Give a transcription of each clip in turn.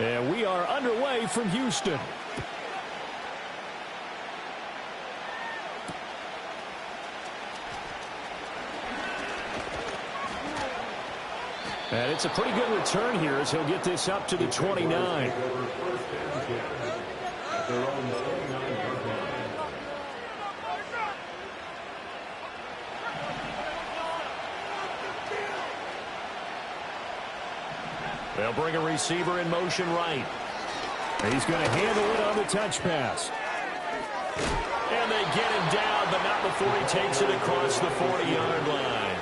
And we are underway from Houston. And it's a pretty good return here as he'll get this up to the 29. They'll bring a receiver in motion right. He's going to handle it on the touch pass. And they get him down, but not before he takes it across the 40-yard line.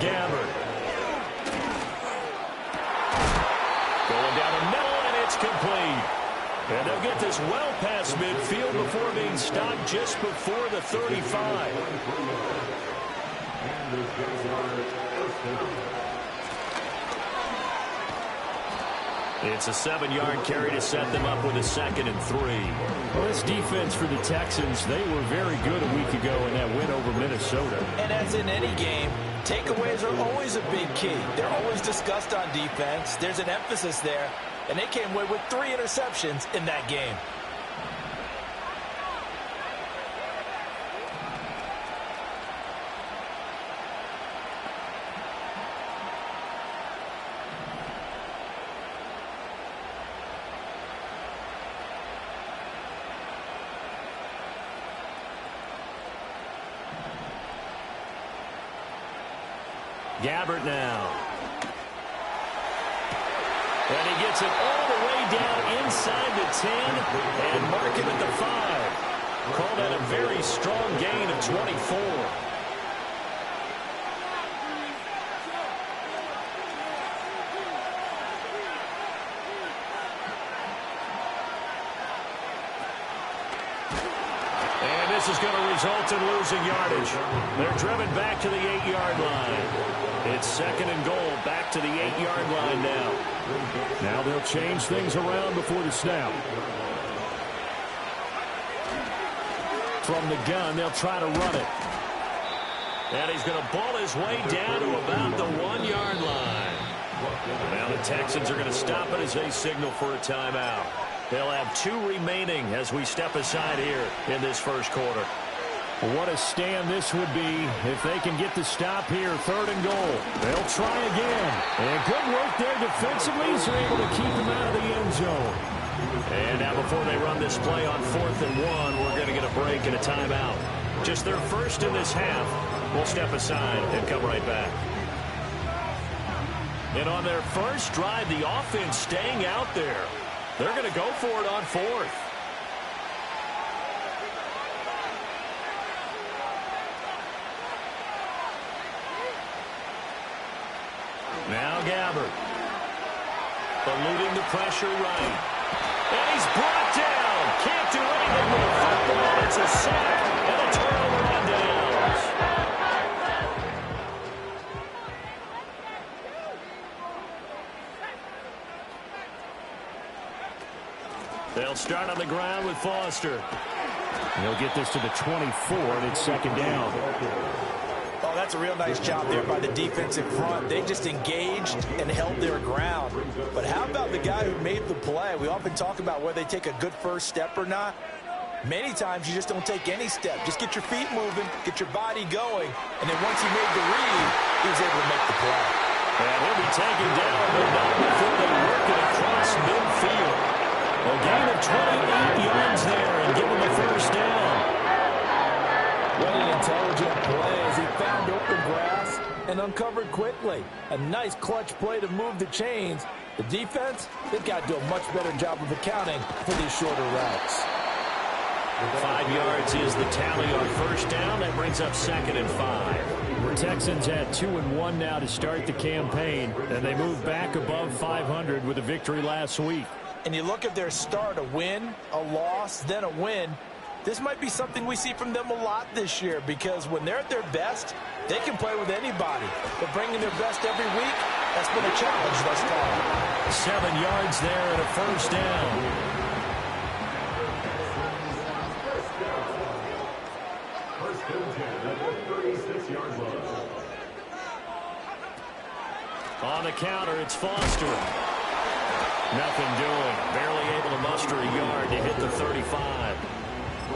Gabbard. Going down the middle, and it's complete. And they'll get this well past midfield before being stopped just before the 35. It's a 7-yard carry to set them up with a 2nd and 3. Well, this defense for the Texans, they were very good a week ago in that win over Minnesota. And as in any game, takeaways are always a big key. They're always discussed on defense. There's an emphasis there, and they came away with 3 interceptions in that game. Gabbard now. And he gets it all the way down inside the 10 and mark him at the 5. Called that a very strong gain of 24. And this is going to result in losing yardage. They're driven back to the 8-yard line. It's 2nd and goal, back to the 8-yard line now. Now they'll change things around before the snap. From the gun, they'll try to run it. And he's going to ball his way down to about the 1-yard line. Now the Texans are going to stop it as they signal for a timeout. They'll have 2 remaining as we step aside here in this first quarter. What a stand this would be if they can get the stop here, 3rd and goal. They'll try again. And good work there defensively, so they're able to keep him out of the end zone. And now before they run this play on 4th and 1, we're going to get a break and a timeout. Just their first in this half. We'll step aside and come right back. And on their first drive, the offense staying out there. They're going to go for it on 4th. Now Gabbard. Eluding the pressure right. And he's brought down. Can't do anything with the football. It's a sack and a turnover on downs. They'll start on the ground with Foster. He'll get this to the 24, and it's 2nd down. Oh, that's a real nice job there by the defense in front. They just engaged and held their ground. But how about the guy who made the play? We often talk about whether they take a good first step or not. Many times you just don't take any step. Just get your feet moving, get your body going, and then once he made the read, he was able to make the play. And he'll be taken down, but not before they work it across midfield. A gain of 28 yards there and give him the first down. What an intelligent play as he found open grass and uncovered quickly. A nice clutch play to move the chains. The defense, they've got to do a much better job of accounting for these shorter routes. 5 yards is the tally on first down. That brings up 2nd and 5. The Texans had 2-1 now to start the campaign, and they moved back above 500 with a victory last week. And you look at their start, a win, a loss, then a win. This might be something we see from them a lot this year because when they're at their best, they can play with anybody. But bringing their best every week, that's been a challenge thus far. 7 yards there and a first down. On the counter, it's Foster. Nothing doing. Barely able to muster a yard to hit the 35.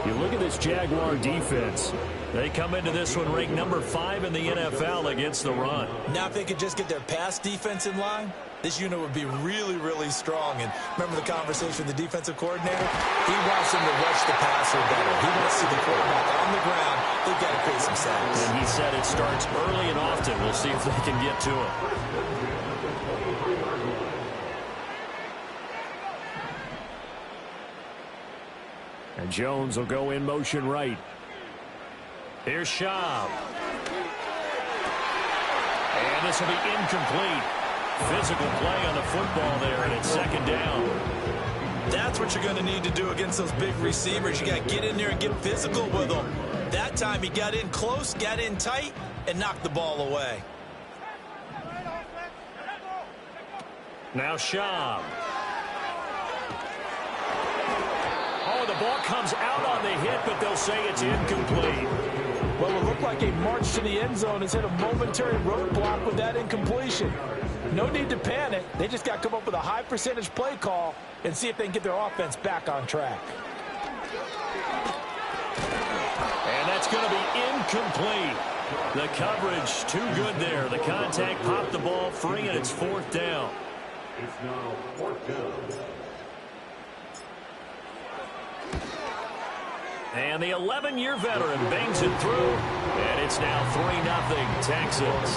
You look at this Jaguar defense. They come into this one ranked number 5 in the NFL against the run. Now if they could just get their pass defense in line, this unit would be really, really strong. And remember the conversation with the defensive coordinator? He wants them to rush the passer better. He wants to see the quarterback on the ground. They've got to create some sacks. And he said it starts early and often. We'll see if they can get to it. And Jones will go in motion right. Here's Schaub. And this will be incomplete. Physical play on the football there, and it's second down. That's what you're going to need to do against those big receivers. You got to get in there and get physical with them. That time he got in close, got in tight, and knocked the ball away. Now Schaub. Oh, the ball comes out on the hit, but they'll say it's incomplete. Well, it looked like a march to the end zone has hit a momentary roadblock with that incompletion. No need to panic. They just got to come up with a high percentage play call and see if they can get their offense back on track. And that's going to be incomplete. The coverage too good there. The contact popped the ball free, and it's fourth down. It's now fourth down. And the 11-year veteran bangs it through, and it's now 3-0 Texans.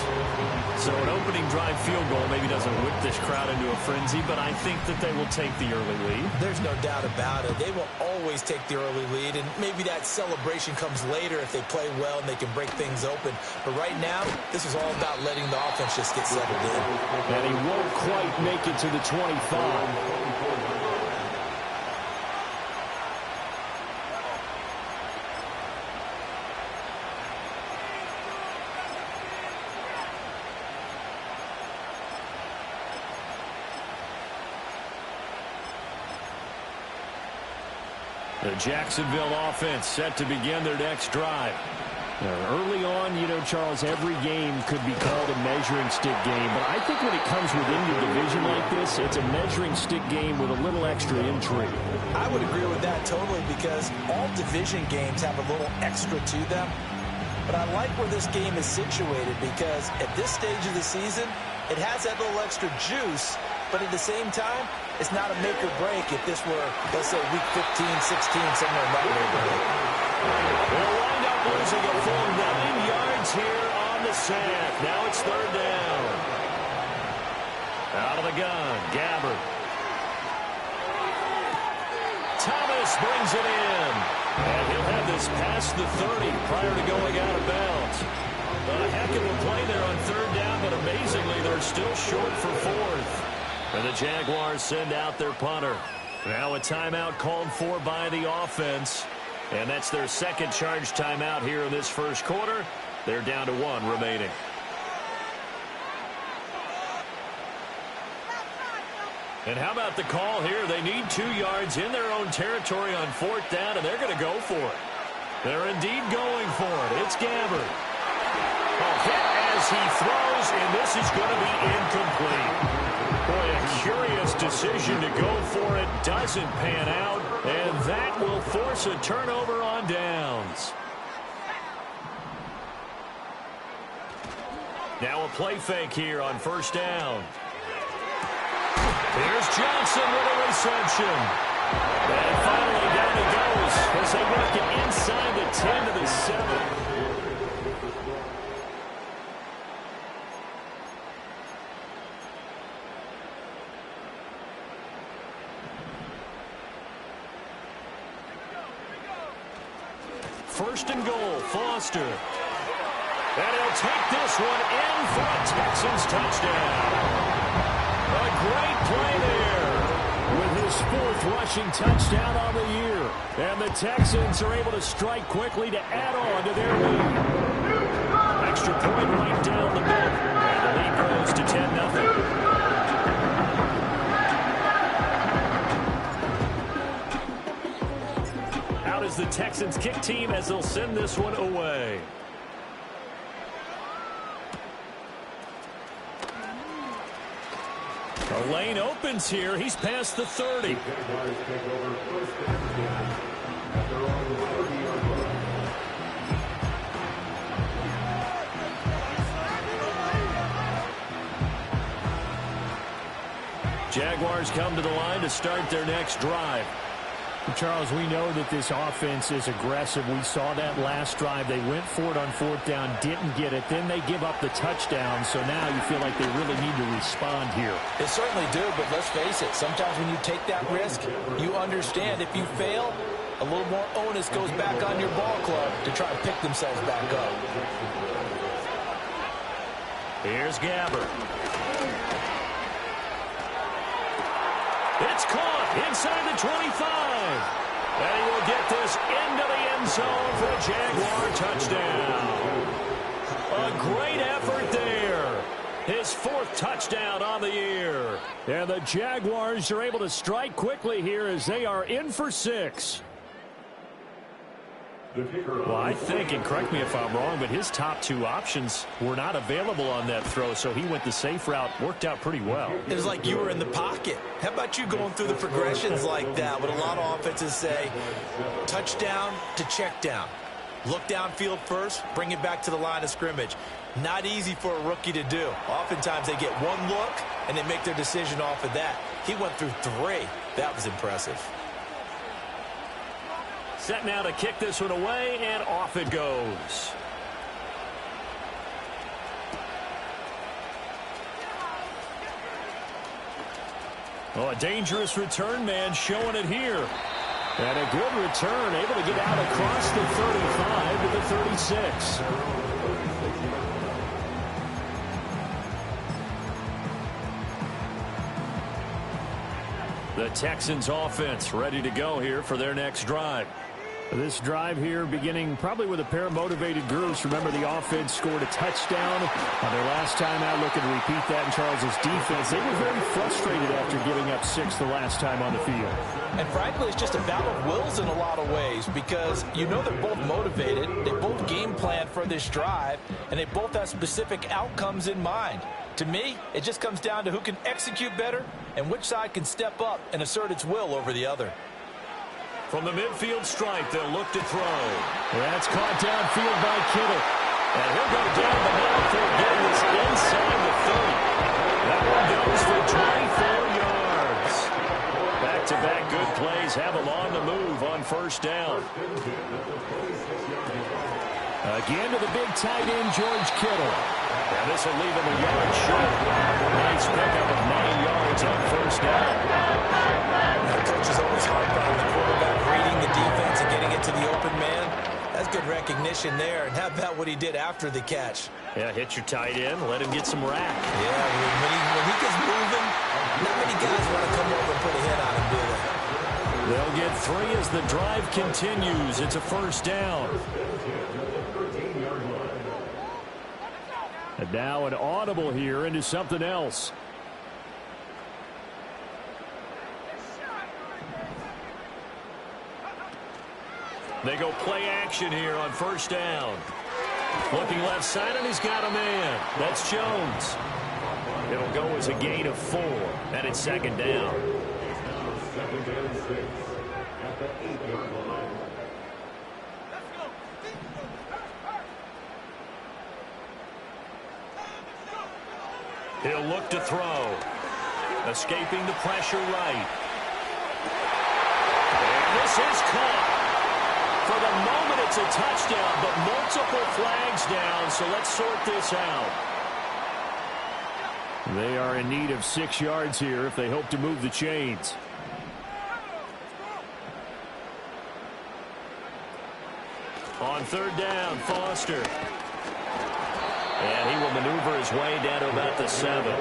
So an opening drive field goal maybe doesn't whip this crowd into a frenzy, but I think that they will take the early lead. There's no doubt about it. They will always take the early lead, and maybe that celebration comes later if they play well and they can break things open. But right now, this is all about letting the offense just get settled in. And he won't quite make it to the 25. The Jacksonville offense set to begin their next drive. Early on, you know, Charles, every game could be called a measuring stick game. But I think when it comes within your division like this, it's a measuring stick game with a little extra intrigue. I would agree with that totally because all division games have a little extra to them. But I like where this game is situated because at this stage of the season, it has that little extra juice. But at the same time, it's not a make or break if this were, let's say, week 15, 16, somewhere in that neighborhood. They'll wind up losing a full 9 yards here on the sack. Now it's third down. Out of the gun, Gabbard. Thomas brings it in. And he'll have this past the 30 prior to going out of bounds. A heck of a play there on third down, but amazingly, they're still short for fourth. And the Jaguars send out their punter. Now a timeout called for by the offense. And that's their second charge timeout here in this first quarter. They're down to 1 remaining. And how about the call here? They need 2 yards in their own territory on fourth down, and they're going to go for it. They're indeed going for it. It's Gabbard. A hit as he throws, and this is going to be incomplete. Boy, a curious decision to go for it. Doesn't pan out, and that will force a turnover on downs. Now a play fake here on first down. Here's Johnson with a reception. And finally down he goes as they work it inside the 10 to the 7. First and goal, Foster. And he'll take this one in for a Texans touchdown. A great play there with his 4th rushing touchdown on the year. And the Texans are able to strike quickly to add on to their lead. Extra point right down the middle. And the lead grows to 10-0. Is the Texans kick team as they'll send this one away. The lane opens here. He's past the 30. Jaguars come to the line to start their next drive. Charles, we know that this offense is aggressive. We saw that last drive. They went for it on fourth down, didn't get it. Then they give up the touchdown. So now you feel like they really need to respond here. They certainly do, but let's face it. Sometimes when you take that risk, you understand if you fail, a little more onus goes back on your ball club to try to pick themselves back up. Here's Gabbert. It's caught inside the 25. And he will get this into the end zone for a Jaguar touchdown. A great effort there. His fourth touchdown on the year. And the Jaguars are able to strike quickly here as they are in for 6. Well, I think, and correct me if I'm wrong, but his top two options were not available on that throw, so he went the safe route. Worked out pretty well. It was like you were in the pocket. How about you going through the progressions like that? What a lot of offenses say, touchdown to check down. Look downfield first, bring it back to the line of scrimmage. Not easy for a rookie to do. Oftentimes they get one look, and they make their decision off of that. He went through 3. That was impressive. Set now to kick this one away, and off it goes. Oh, a dangerous return man showing it here. And a good return, able to get out across the 35 to the 36. The Texans offense ready to go here for their next drive. This drive here beginning probably with a pair of motivated groups. Remember, the offense scored a touchdown on their last time out. Looking to repeat that in Charles's defense. They were very frustrated after giving up 6 the last time on the field. And frankly, it's just a battle of wills in a lot of ways because you know they're both motivated. They both game plan for this drive, and they both have specific outcomes in mind. To me, it just comes down to who can execute better and which side can step up and assert its will over the other. From the midfield stripe, they'll look to throw. That's caught downfield by Kittle. And he'll go down the middle for getting this inside the 30. That one goes for 24 yards. Back-to-back good plays have them on the move on first down. Again to the big tight end, George Kittle. And this will leave him a yard short. Nice pickup of 9 yards on first down. The coach is always hard on the quarterback, reading the defense and getting it to the open man. That's good recognition there. And how about what he did after the catch? Yeah, hit your tight end, let him get some rack. Yeah, when he gets moving, not many guys want to come over and put a hit on him, do they? They'll get 3 as the drive continues. It's a first down. And now an audible here into something else. They go play action here on first down. Looking left side, and he's got a man. That's Jones. It'll go as a gain of 4, and it's second down. He'll look to throw. Escaping the pressure right. And this is caught. For the moment, it's a touchdown, but multiple flags down, so let's sort this out. They are in need of 6 yards here if they hope to move the chains. On third down, Foster. And he will maneuver his way down to about the 7.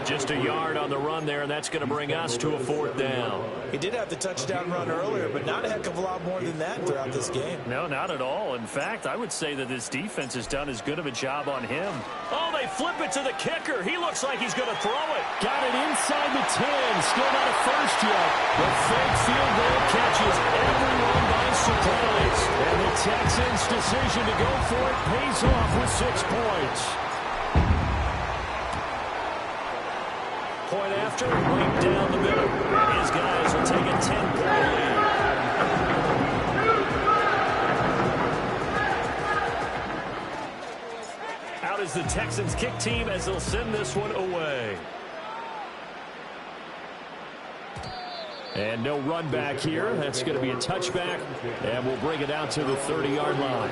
Just a yard on the run there, and that's going to bring us to a fourth down. He did have the touchdown run earlier, but not a heck of a lot more than that throughout this game. No, not at all. In fact, I would say that this defense has done as good of a job on him. Oh, they flip it to the kicker. He looks like he's going to throw it. Got it inside the 10. Still not a first yet. The fake field goal catches everyone by surprise. And the Texans' decision to go for it pays off with 6 points. point after, right down the middle. And his guys will take a 10-point lead. Out is the Texans kick team as they'll send this one away. And no run back here. That's going to be a touchback, and we'll bring it out to the 30-yard line.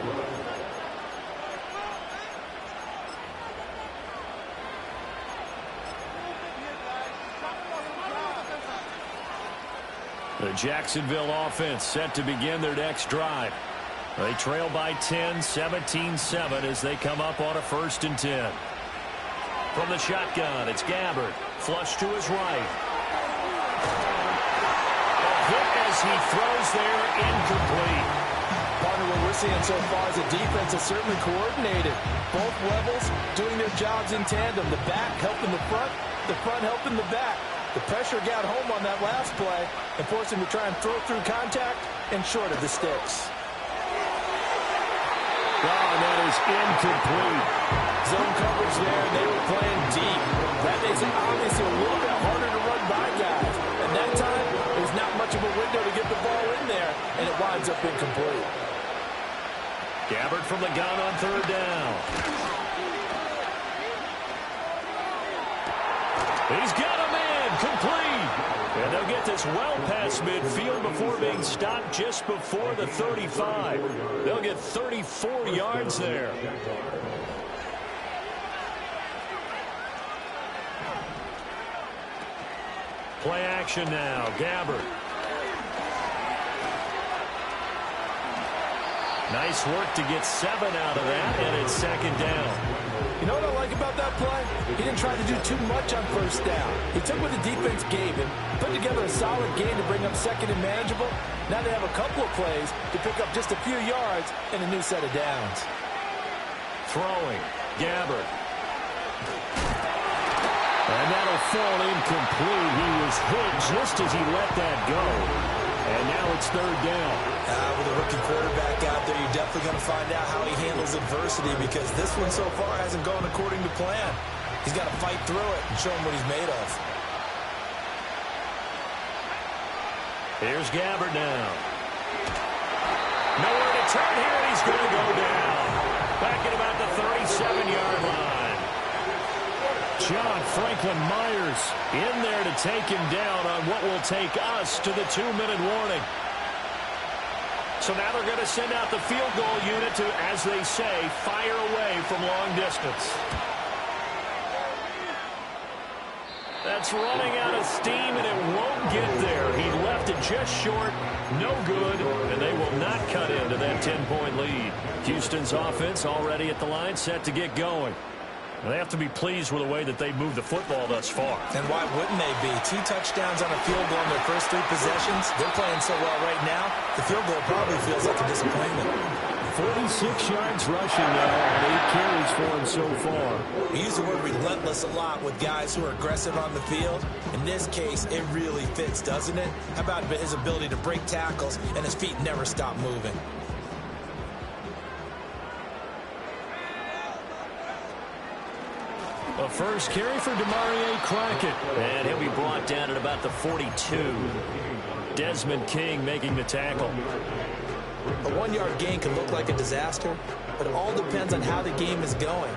The Jacksonville offense set to begin their next drive. They trail by 10, 17-7 as they come up on a 1st and 10. From the shotgun, it's Gabbard. Flush to his right. A hit as he throws there, incomplete. Partner, what we're seeing so far is a defense that's certainly coordinated. Both levels doing their jobs in tandem. The back helping the front helping the back. The pressure got home on that last play and forced him to try and throw through contact and short of the sticks. Oh, that is incomplete. Zone coverage there, they were playing deep. That makes it obviously a little bit harder to run by guys. And that time, there's not much of a window to get the ball in there, and it winds up incomplete. Gabbard from the gun on 3rd down. He's got a man, complete. And they'll get this well past midfield before being stopped just before the 35. They'll get 34 yards there. Play action now, Gabbard. Nice work to get 7 out of that, and it's 2nd down. You know what I like about that play? He didn't try to do too much on 1st down. He took what the defense gave him, put together a solid game to bring up 2nd and manageable. Now they have a couple of plays to pick up just a few yards and a new set of downs. Throwing, Gabbard. And that'll fall incomplete. He was hit just as he let that go. And now it's 3rd down. With a rookie quarterback out there, you're definitely going to find out how he handles adversity because this one so far hasn't gone according to plan. He's got to fight through it and show him what he's made of. Here's Gabbard now. Nowhere to turn here, and he's going to go down. Back at about the 37-yard line. John Franklin Myers in there to take him down on what will take us to the 2-minute warning. So now they're going to send out the field goal unit to, as they say, fire away from long distance. That's running out of steam, and it won't get there. He left it just short, no good, and they will not cut into that 10-point lead. Houston's offense already at the line, set to get going. They have to be pleased with the way that they moved the football thus far. And why wouldn't they be? 2 touchdowns on a field goal in their first 3 possessions. They're playing so well right now, the field goal probably feels like a disappointment. 46 yards rushing now, and 8 carries for him so far. We use the word relentless a lot with guys who are aggressive on the field. In this case, it really fits, doesn't it? How about his ability to break tackles and his feet never stop moving? A first carry for Demarie Crockett. And he'll be brought down at about the 42. Desmond King making the tackle. A 1-yard gain can look like a disaster, but it all depends on how the game is going.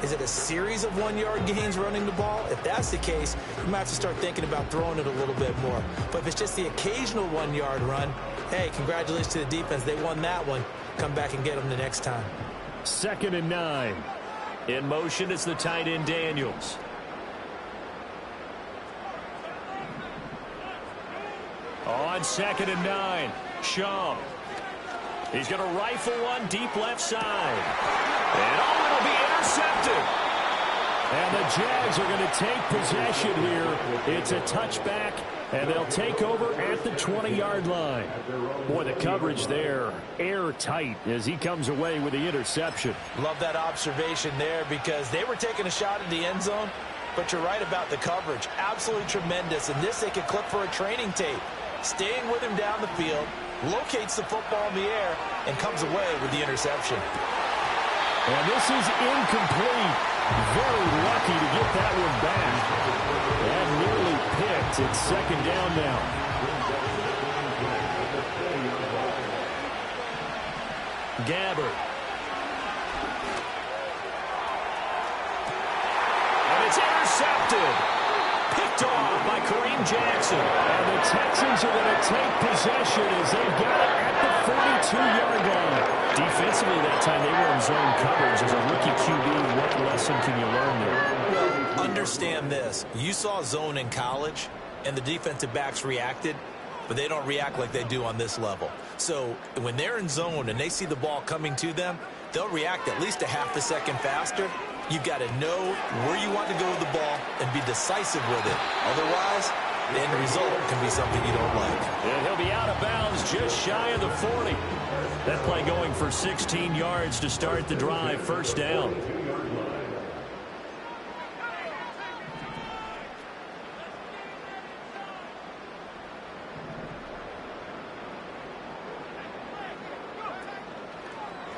Is it a series of 1-yard gains running the ball? If that's the case, you might have to start thinking about throwing it a little bit more. But if it's just the occasional 1-yard run, hey, congratulations to the defense. They won that one. Come back and get them the next time. 2nd and 9. In motion is the tight end Daniels. On 2nd and 9, Shaw. He's going to rifle one deep left side. And it'll be intercepted. And the Jags are going to take possession here. It's a touchback, and they'll take over at the 20-yard line. Boy, the coverage there, airtight as he comes away with the interception. Love that observation there because they were taking a shot at the end zone, but you're right about the coverage. Absolutely tremendous. And this they could clip for a training tape. Staying with him down the field, locates the football in the air, and comes away with the interception. And this is incomplete. Very lucky to get that one back. And nearly picked. It's second down now. Gabbard. And it's intercepted. Picked off by Kareem Jackson. And the Texans are going to take possession as they've got it at the 42-yard line. Defensively that time, they were in zone coverage. As a rookie QB, what lesson can you learn there? Well, understand this. You saw zone in college, and the defensive backs reacted, but they don't react like they do on this level. So when they're in zone and they see the ball coming to them, they'll react at least a half a second faster. You've got to know where you want to go with the ball and be decisive with it. Otherwise, the end result can be something you don't like. And he'll be out of bounds just shy of the 40. That play going for 16 yards to start the drive. First down.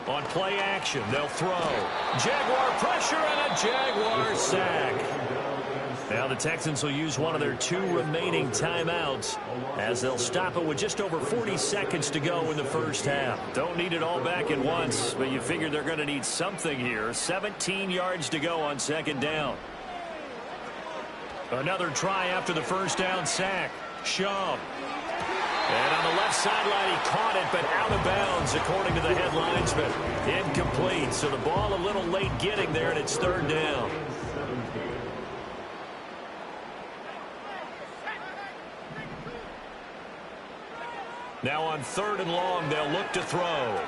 On play action, they'll throw. Jaguar pressure and a Jaguar sack. Now the Texans will use one of their 2 remaining timeouts as they'll stop it with just over 40 seconds to go in the first half. Don't need it all back at once, but you figure they're going to need something here. 17 yards to go on second down. Another try after the first down sack. Shaw. And on the left sideline, he caught it, but out of bounds, according to the head linesman. Incomplete, so the ball a little late getting there, and it's third down. Now on third and long, they'll look to throw.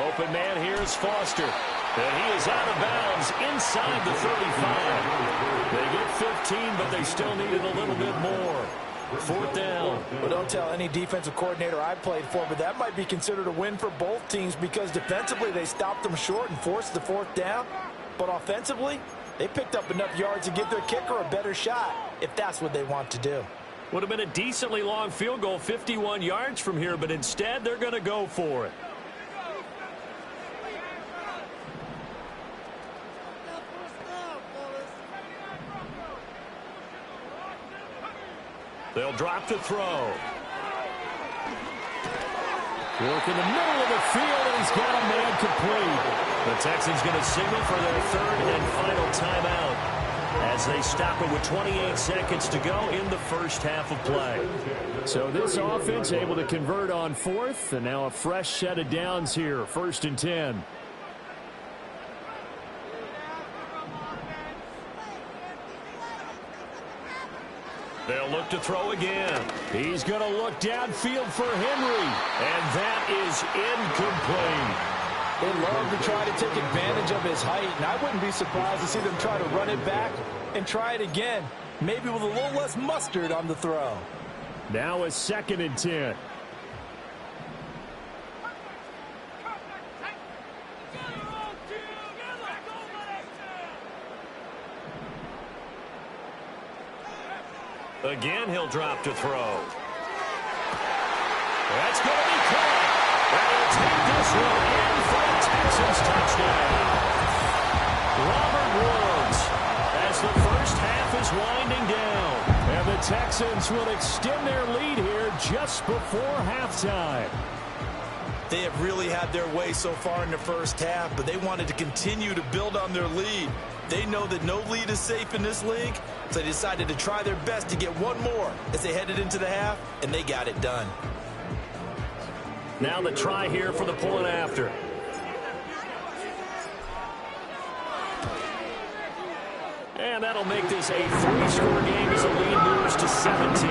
Open man here is Foster. And he is out of bounds inside the 35. They get 15, but they still needed a little bit more. Fourth down. Well, don't tell any defensive coordinator I played for, but that might be considered a win for both teams because defensively they stopped them short and forced the fourth down. But offensively, they picked up enough yards to give their kicker a better shot if that's what they want to do. Would have been a decently long field goal, 51 yards from here, but instead they're going to go for it. They'll drop to throw. Work in the middle of the field, and he's got a man complete. The Texans going to signal for their third and final timeout as they stop it with 28 seconds to go in the first half of play. So this offense able to convert on fourth, and now a fresh set of downs here, 1st and 10. They'll look to throw again. He's going to look downfield for Henry. And that is incomplete. They love to try to take advantage of his height, and I wouldn't be surprised to see them try to run it back and try it again, maybe with a little less mustard on the throw. Now a 2nd and 10. Again, he'll drop to throw. That's going to be caught. And he'll take this one in for a Texans touchdown. Robert Woods, as the first half is winding down. And the Texans will extend their lead here just before halftime. They have really had their way so far in the first half, but they wanted to continue to build on their lead. They know that no lead is safe in this league, so they decided to try their best to get one more as they headed into the half, and they got it done. Now the try here for the point after. And that'll make this a 3-score game as the lead moves to 17.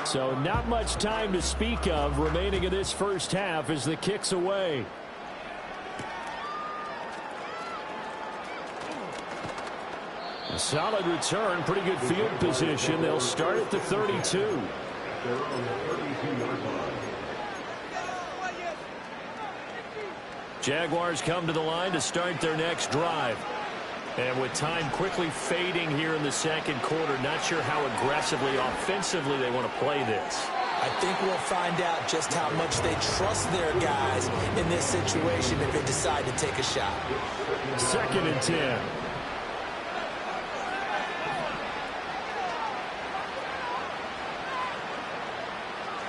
So not much time to speak of remaining in this first half as the kick's away. A solid return, pretty good field position. They'll start at the 32. Jaguars come to the line to start their next drive. And with time quickly fading here in the second quarter, not sure how aggressively, offensively they want to play this. I think we'll find out just how much they trust their guys in this situation if they decide to take a shot. 2nd and 10.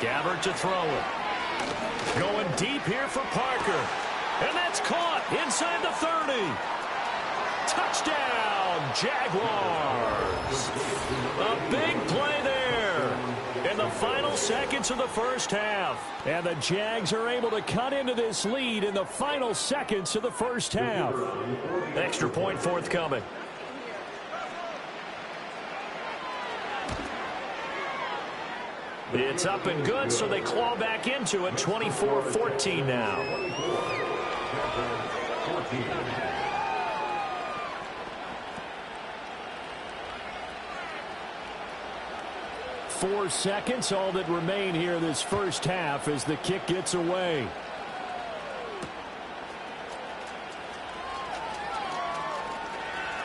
Gabbert to throw it. Going deep here for Parker. And that's caught inside the 30. Touchdown, Jaguars. A big play there in the final seconds of the first half. And the Jags are able to cut into this lead in the final seconds of the first half. Extra point forthcoming. It's up and good, so they claw back into it. 24-14 now. 4 seconds, all that remain here this first half as the kick gets away.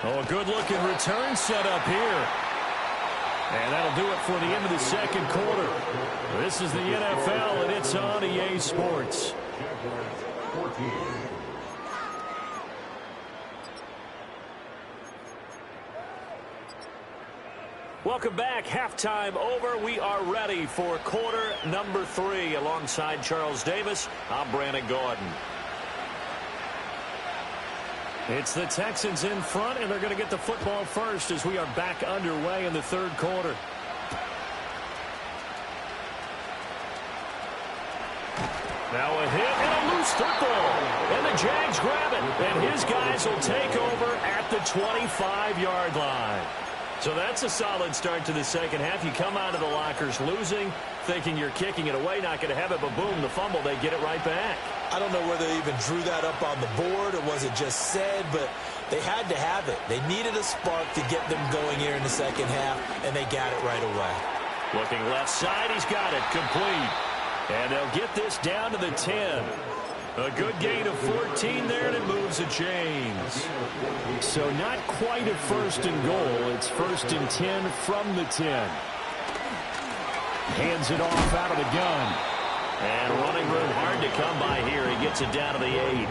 Oh, a good-looking return set up here. And that'll do it for the end of the second quarter. This is the NFL, and it's on EA Sports. Welcome back. Halftime over. We are ready for quarter number 3. Alongside Charles Davis, I'm Brandon Gordon. It's the Texans in front, and they're going to get the football first as we are back underway in the third quarter. Now a hit and a loose football. And the Jags grab it. And his guys will take over at the 25-yard line. So that's a solid start to the second half. You come out of the lockers losing, thinking you're kicking it away, not going to have it, but boom, the fumble, they get it right back. I don't know whether they even drew that up on the board or was it just said, but they had to have it. They needed a spark to get them going here in the second half, and they got it right away. Looking left side, he's got it, complete. And they'll get this down to the 10. A good gain of 14 there, and it moves the chains. So not quite a first and goal. It's 1st and 10 from the 10. Hands it off out of the gun. And running room hard to come by here. He gets it down to the 8.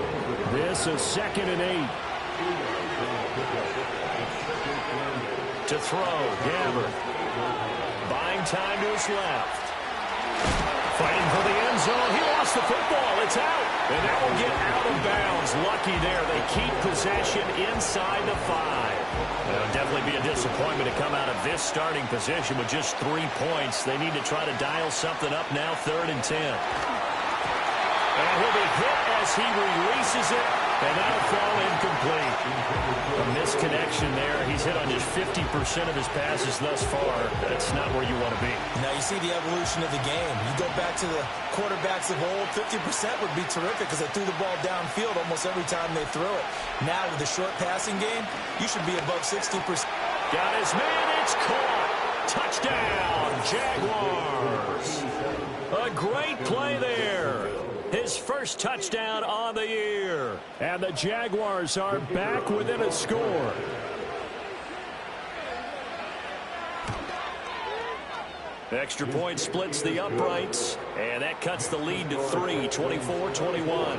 This is 2nd and 8. To throw, Gabbert. Buying time to his left. Fighting for the end zone. He lost the football. It's out. And that will get out of bounds. Lucky there. They keep possession inside the 5. It'll definitely be a disappointment to come out of this starting position with just 3 points. They need to try to dial something up now. 3rd and 10. And he'll be hit as he releases it. And that'll fall incomplete. A misconnection there. He's hit on just 50% of his passes thus far. That's not where you want to be. Now you see the evolution of the game. You go back to the quarterbacks of old, 50% would be terrific because they threw the ball downfield almost every time they threw it. Now with the short passing game, you should be above 60%. Got his man. It's caught. Touchdown, Jaguars. A great play there. His first touchdown on the year. And the Jaguars are back within a score. Extra point splits the uprights. And that cuts the lead to 3, 24-21.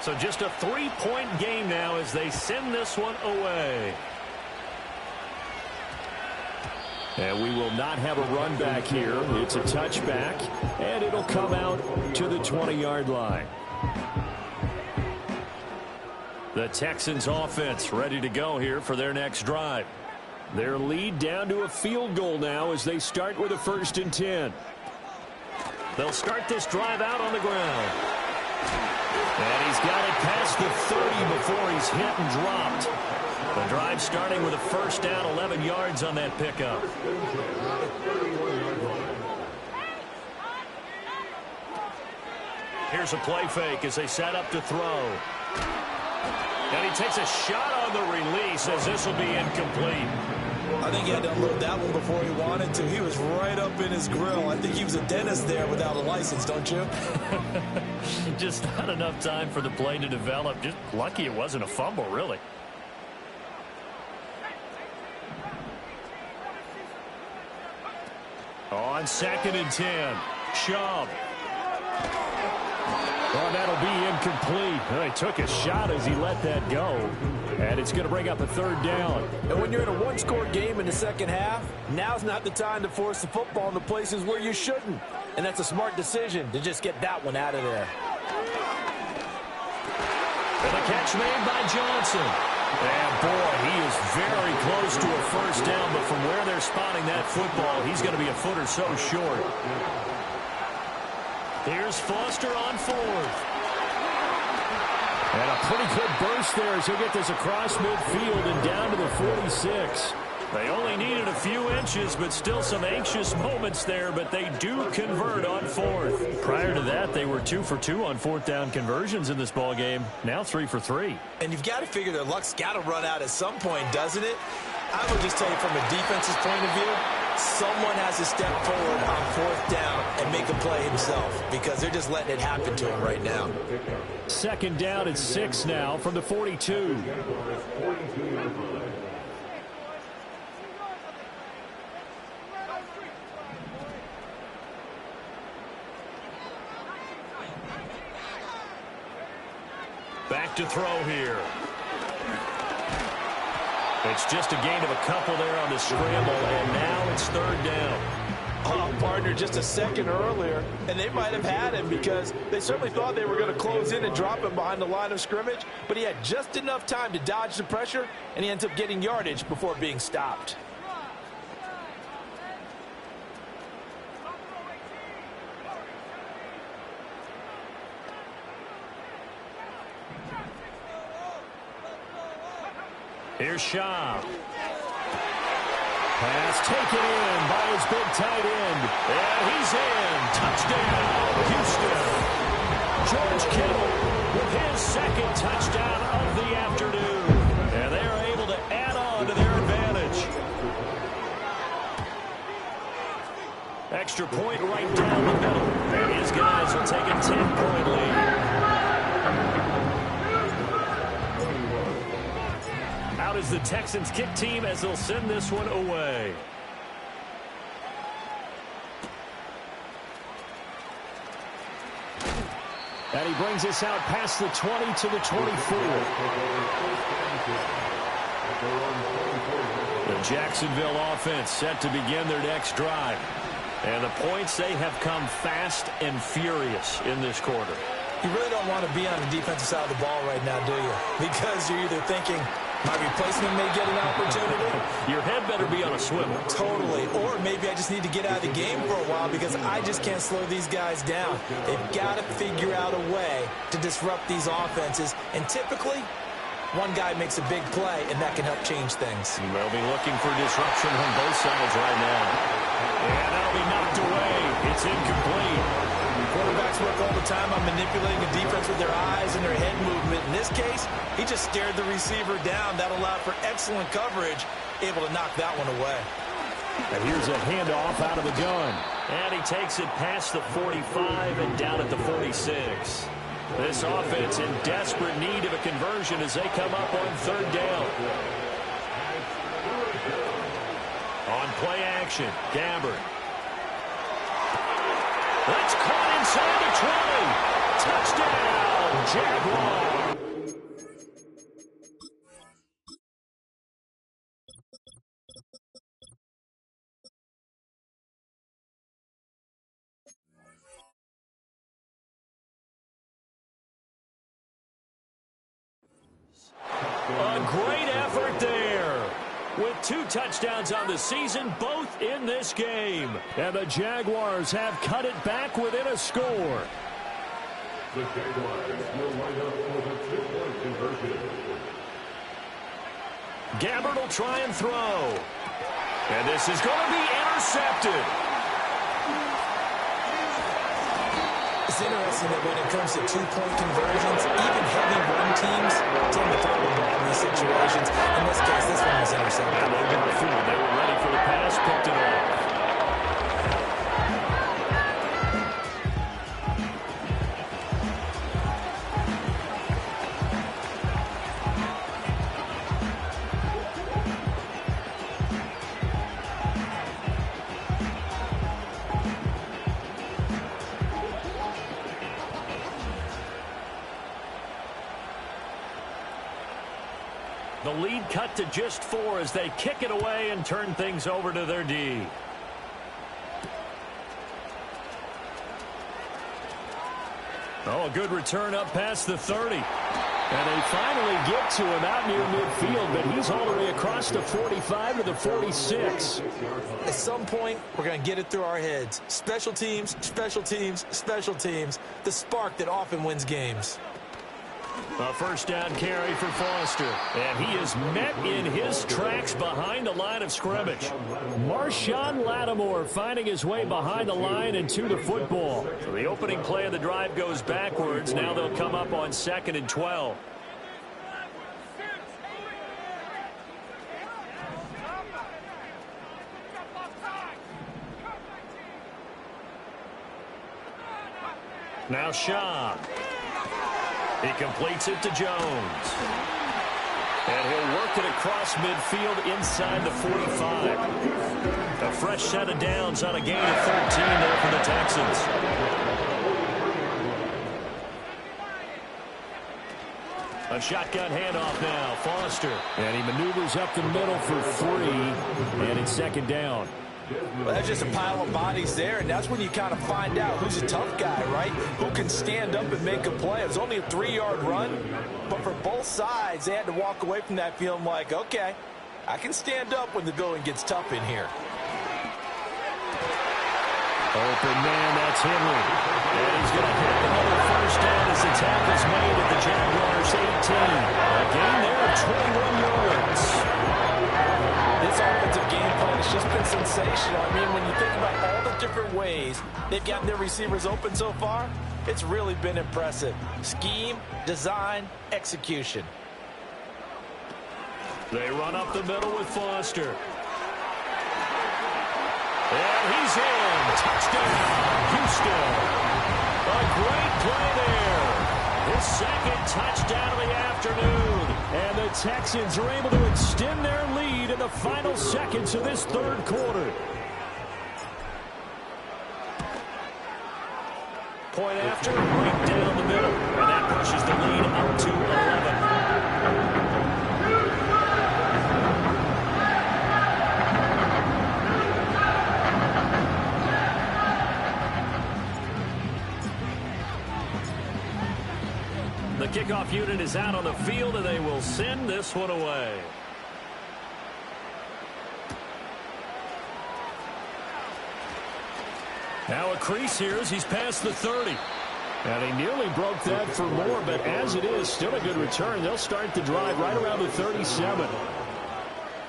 So just a 3-point game now as they send this one away. And we will not have a run back here. It's a touchback, and it'll come out to the 20-yard line. The Texans offense ready to go here for their next drive. Their lead down to a field goal now as they start with a 1st and 10. They'll start this drive out on the ground. And he's got it past the 30 before he's hit and dropped. The drive starting with a first down, 11 yards on that pickup. Here's a play fake as they set up to throw. And he takes a shot on the release as this will be incomplete. I think he had to unload that one before he wanted to. He was right up in his grill. I think he was a dentist there without a license, don't you? Just not enough time for the play to develop. Just lucky it wasn't a fumble, really. On 2nd and 10. Shove. Well, that'll be incomplete. Well, he took a shot as he let that go. And it's going to bring up a 3rd down. And when you're in a one-score game in the second half, now's not the time to force the football in the places where you shouldn't. And that's a smart decision to just get that one out of there. And the catch made by Johnson. And, boy, he is very close to a 1st down, but from where they're spotting that football, he's going to be a foot or so short. Here's Foster on 4th. And a pretty good burst there as he'll get this across midfield and down to the 46. They only needed a few inches, but still some anxious moments there, but they do convert on 4th. Prior to that, they were 2 for 2 on 4th down conversions in this ball game. Now 3 for 3. And you've got to figure their luck's got to run out at some point, doesn't it? I would just tell you from a defense's point of view, someone has to step forward on 4th down and make a play himself because they're just letting it happen to him right now. 2nd down and 6 now from the 42. Back to throw here. It's just a gain of a couple there on the scramble, and now it's 3rd down. Oh, partner, just a second earlier, and they might have had him because they certainly thought they were going to close in and drop him behind the line of scrimmage, but he had just enough time to dodge the pressure, and he ends up getting yardage before being stopped. Here's Shaw. Pass taken in by his big tight end. And he's in. Touchdown, Houston. George Kittle with his 2nd touchdown of the afternoon. And they are able to add on to their advantage. Extra point right down the middle. And his guys will take a 10-point lead. Out is the Texans kick team as they'll send this one away. And he brings us out past the 20 to the 24. The Jacksonville offense set to begin their next drive. And the points, they have come fast and furious in this quarter. You really don't want to be on the defensive side of the ball right now, do you? Because you're either thinking, my replacement may get an opportunity. Your head better be on a swivel. Totally. Or maybe I just need to get out of the game for a while because I just can't slow these guys down. They've got to figure out a way to disrupt these offenses. And typically, one guy makes a big play, and that can help change things. They'll be looking for disruption from both sides right now. And that'll be knocked away. It's incomplete. Quarterbacks work all the time on manipulating a defense with their eyes and their head movement. In this case, he just stared the receiver down. That allowed for excellent coverage, able to knock that one away. And here's a handoff out of the gun. And he takes it past the 45 and down at the 46. This offense in desperate need of a conversion as they come up on 3rd down. On play action, Gabbert. That's caught inside the 20. Touchdown, Jaguars. A great effort there. With 2 touchdowns on the season, both in this game. And the Jaguars have cut it back within a score. The Jaguars will line up for the 2-point conversion. Gabbert will try and throw. And this is going to be intercepted. It's interesting that when it comes to 2-point conversions, even heavy run teams tend to throw the ball in these situations. In this case, this one was intercepted. And they got fooled. They were ready for the pass, picked it off. cut to just 4 as they kick it away and turn things over to their D. Oh, a good return up past the 30. And they finally get to him out near midfield, but he's all the way across the 45 to the 46. At some point, we're going to get it through our heads. Special teams, special teams, special teams. The spark that often wins games. A first down carry for Foster. And he is met in his tracks behind the line of scrimmage. Marshawn Lattimore finding his way behind the line and to the football. So the opening play of the drive goes backwards. Now they'll come up on 2nd and 12. Now Shaw. He completes it to Jones. And he'll work it across midfield inside the 45. A fresh set of downs on a gain of 13 there for the Texans. A shotgun handoff now. Foster. And he maneuvers up the middle for 3. And it's 2nd down. Well, that's just a pile of bodies there, and that's when you kind of find out who's a tough guy, right? Who can stand up and make a play. It was only a 3-yard run, but for both sides, they had to walk away from that feeling like, okay, I can stand up when the going gets tough in here. Open man, that's Henry. And he's going to hit another first down as the tackle's made at the Jaguars 18. A gain there of 21 yards. This offensive game plan has just been sensational. I mean, when you think about all the different ways they've gotten their receivers open so far, it's really been impressive. Scheme, design, execution. They run up the middle with Foster. And he's in. Touchdown, Houston. A great play there. His 2nd touchdown of the afternoon. And the Texans are able to extend their lead in the final seconds of this 3rd quarter. Point after, right down the middle. And that pushes the lead up to 11. The kickoff unit is out on the field, and they will send this one away. Now a crease here as he's past the 30. And he nearly broke that for more, but as it is, still a good return. They'll start the drive right around the 37.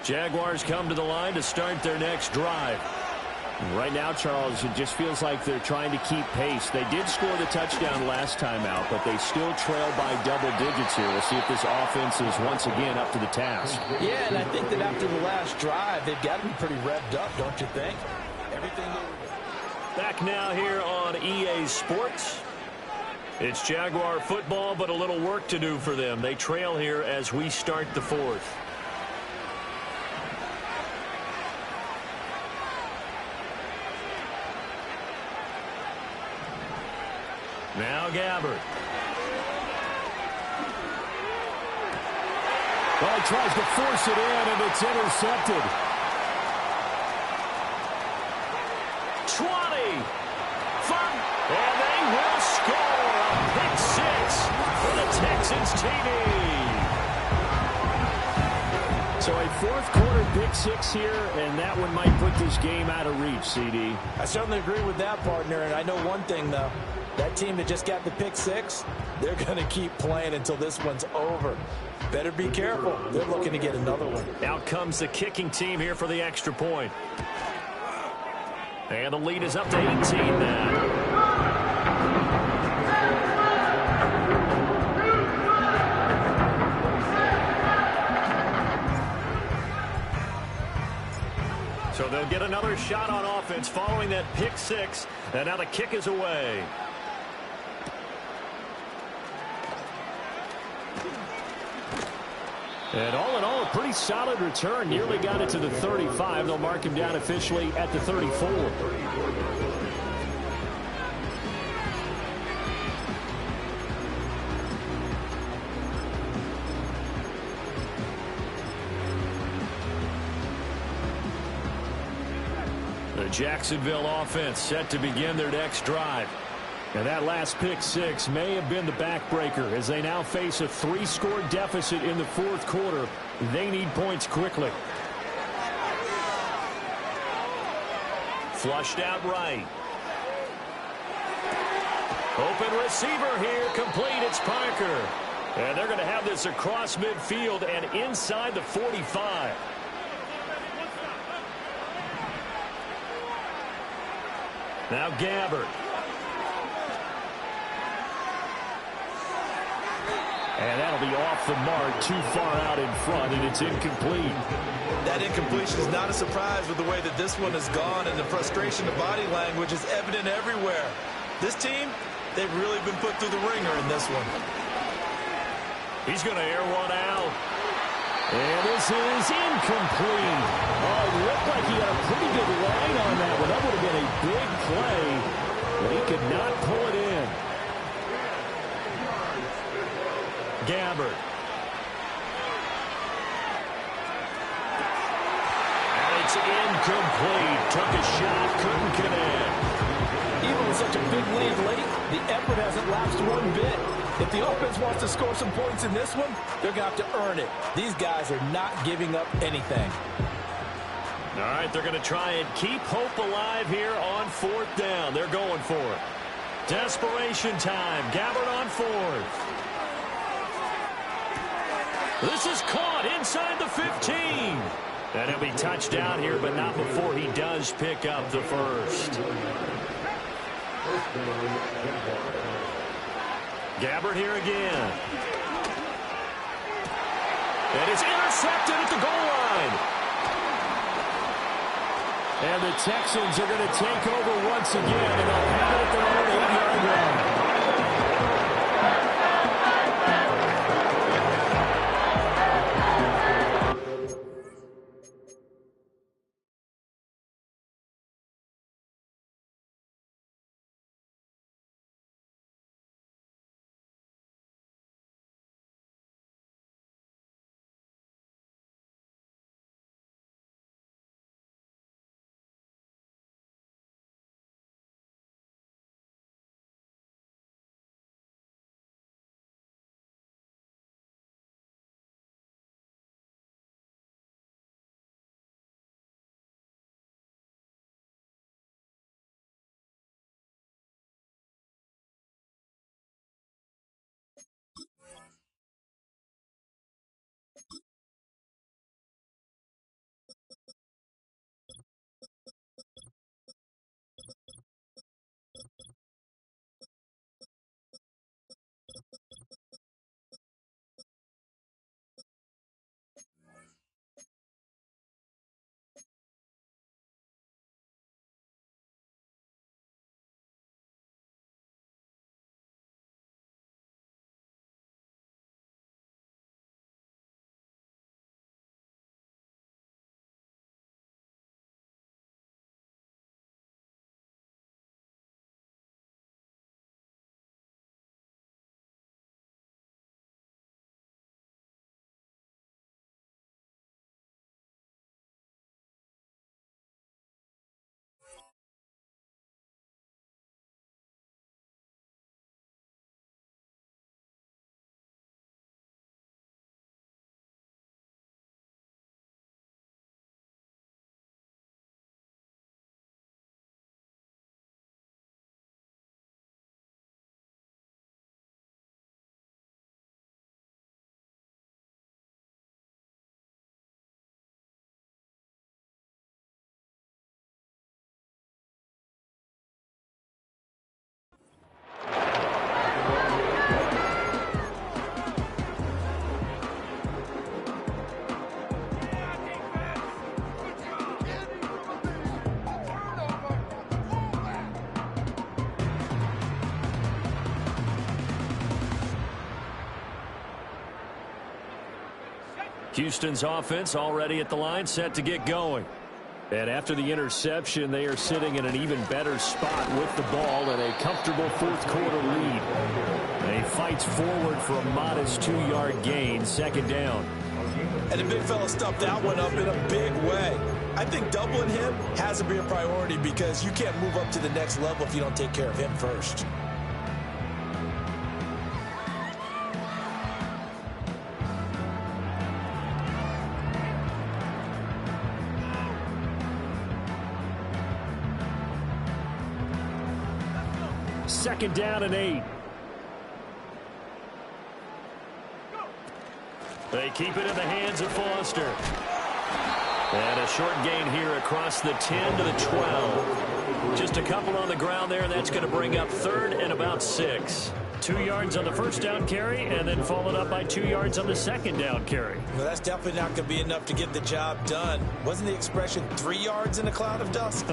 Jaguars come to the line to start their next drive. Right now, Charles, it just feels like they're trying to keep pace. They did score the touchdown last time out, but they still trail by double digits here. We'll see if this offense is once again up to the task. Yeah, and I think that after the last drive, they've got to be pretty revved up, don't you think? Everything they were... Back now here on EA Sports. It's Jaguar football, but a little work to do for them. They trail here as we start the 4th. Now Gabbard. Well, he tries to force it in, and it's intercepted. 20. Fun. And they will score a pick 6 for the Texans TV. So a 4th quarter pick 6 here, and that one might put this game out of reach, CD. I certainly agree with that, partner, and I know one thing, though. That team that just got the pick 6, they're going to keep playing until this one's over. Better be careful. They're looking to get another one. Out comes the kicking team here for the extra point. And the lead is up to 18 now. So they'll get another shot on offense following that pick 6. And now the kick is away. And all in all, a pretty solid return. Nearly got it to the 35. They'll mark him down officially at the 34. The Jacksonville offense set to begin their next drive. And that last pick six may have been the backbreaker as they now face a 3-score deficit in the fourth quarter. They need points quickly. Flushed out right. Open receiver here, complete. It's Parker. And they're going to have this across midfield and inside the 45. Now Gabbert. And that'll be off the mark, too far out in front, and it's incomplete. That incompletion is not a surprise with the way that this one has gone, and the frustration of body language is evident everywhere. This team, they've really been put through the ringer in this one. He's going to air one out. And this is incomplete. Oh, it looked like he had a pretty good line on that one. That would have been a big play, but he could not pull it in. Gabbert. And it's incomplete. Took a shot, couldn't connect. Even with such a big lead late, the effort hasn't lapsed one bit. If the offense wants to score some points in this one, they're going to have to earn it. These guys are not giving up anything. All right, they're going to try and keep hope alive here on fourth down. They're going for it. Desperation time. Gabbert on fourth. This is caught inside the 15. And he'll be touched down here, but not before he does pick up the first. Gabbert here again. And it's intercepted at the goal line. And the Texans are going to take over once again, and they'll have it at their own 8-yard line. Houston's offense already at the line, set to get going. And after the interception, they are sitting in an even better spot with the ball and a comfortable fourth quarter lead. And he fights forward for a modest 2-yard gain, second down. And the big fella stuffed that one up in a big way. I think doubling him has to be a priority because you can't move up to the next level if you don't take care of him first. Second down and 8. They keep it in the hands of Foster. And a short gain here across the 10 to the 12. Just a couple on the ground there, and that's going to bring up third and about 6. 2 yards on the first down carry, and then followed up by 2 yards on the second down carry. Well, that's definitely not going to be enough to get the job done. Wasn't the expression 3 yards in a cloud of dust?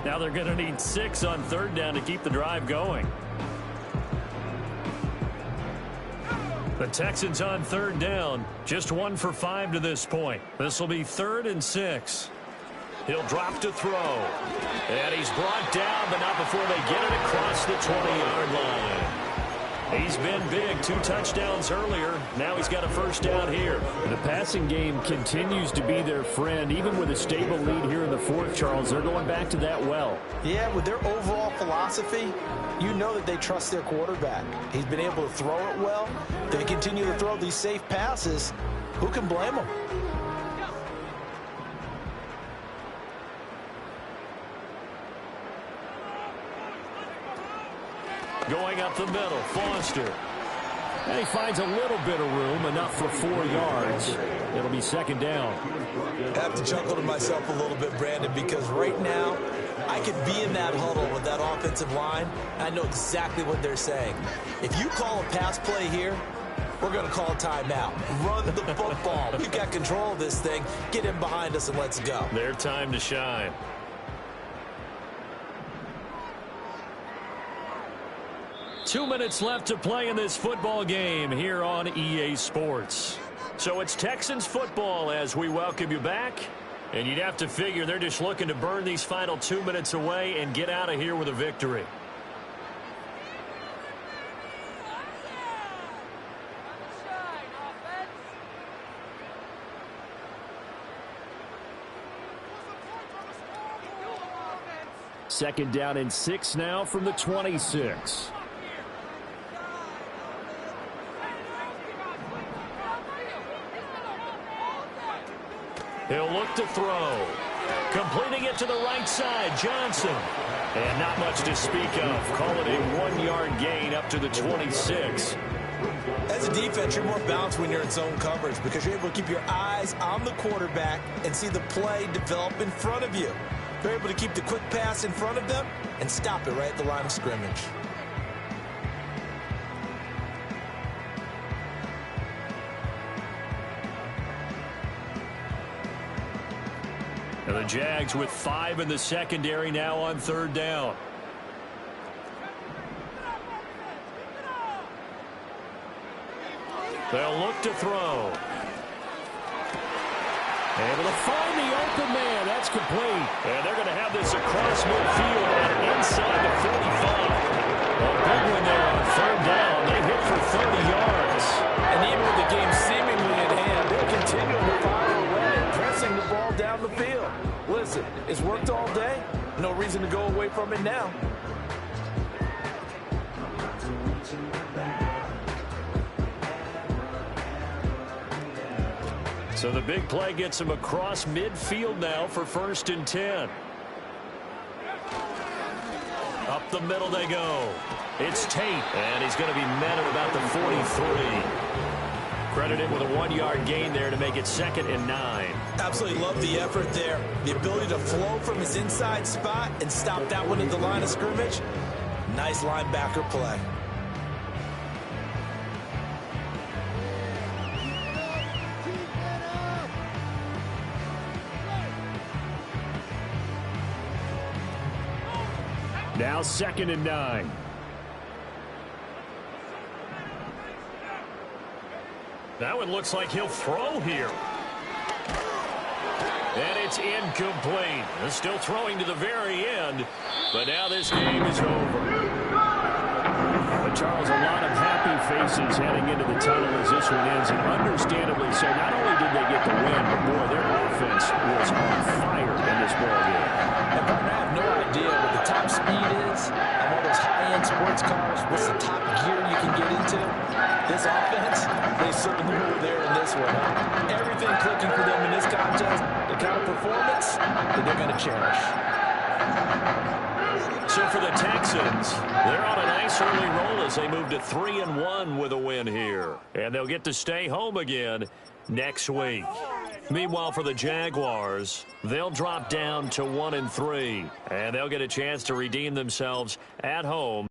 Now they're going to need 6 on third down to keep the drive going. The Texans on third down, just 1 for 5 to this point. This will be 3rd and 6. He'll drop to throw. And he's brought down, but not before they get it across the 20-yard line. He's been big, 2 touchdowns earlier. Now he's got a first down here. The passing game continues to be their friend. Even with a stable lead here in the 4th, Charles, they're going back to that well. Yeah, with their overall philosophy, you know that they trust their quarterback. He's been able to throw it well. They continue to throw these safe passes. Who can blame them? Going up the middle, Foster. And he finds a little bit of room, enough for 4 yards. It'll be second down. I have to chuckle to myself a little bit, Brandon, because right now I could be in that huddle with that offensive line. I know exactly what they're saying. If you call a pass play here, we're going to call a timeout. Run the football. We've got control of this thing. Get in behind us and let's go. Their time to shine. Two minutes left to play in this football game here on EA Sports. So it's Texans football as we welcome you back. And you'd have to figure they're just looking to burn these final 2 minutes away and get out of here with a victory. Second down and 6 now from the 26. He'll look to throw. Completing it to the right side, Johnson. And not much to speak of. Call it a 1-yard gain up to the 26. As a defense, you're more balanced when you're in zone coverage because you're able to keep your eyes on the quarterback and see the play develop in front of you. They're able to keep the quick pass in front of them and stop it right at the line of scrimmage. And the Jags with 5 in the secondary now on third down. They'll look to throw. Able to find the open man. That's complete. And they're going to have this across midfield and inside the 45. A big one there on third down. They hit for 30 yards. And even with the game seemingly in hand, they're continuing to fire away, pressing the ball down the field. Listen, it's worked all day. No reason to go away from it now. So the big play gets him across midfield now for 1st and 10. Up the middle they go. It's Tate, and he's going to be met at about the 43. Credited with a 1-yard gain there to make it 2nd and 9. Absolutely love the effort there. The ability to flow from his inside spot and stop that one at the line of scrimmage. Nice linebacker play. Now 2nd and 9. That one looks like he'll throw here. And it's incomplete. They're still throwing to the very end. But now this game is over. But Charles, a lot of happy faces heading into the tunnel as this one ends. And understandably so. Not only did they get the win, but boy, their offense was on fire offense, they certainly were there in this one. Huh? Everything clicking for them in this contest, the kind of performance that they're going to cherish. So for the Texans, they're on a nice early roll as they move to 3-1 with a win here. And they'll get to stay home again next week. Meanwhile, for the Jaguars, they'll drop down to 1-3. And they'll get a chance to redeem themselves at home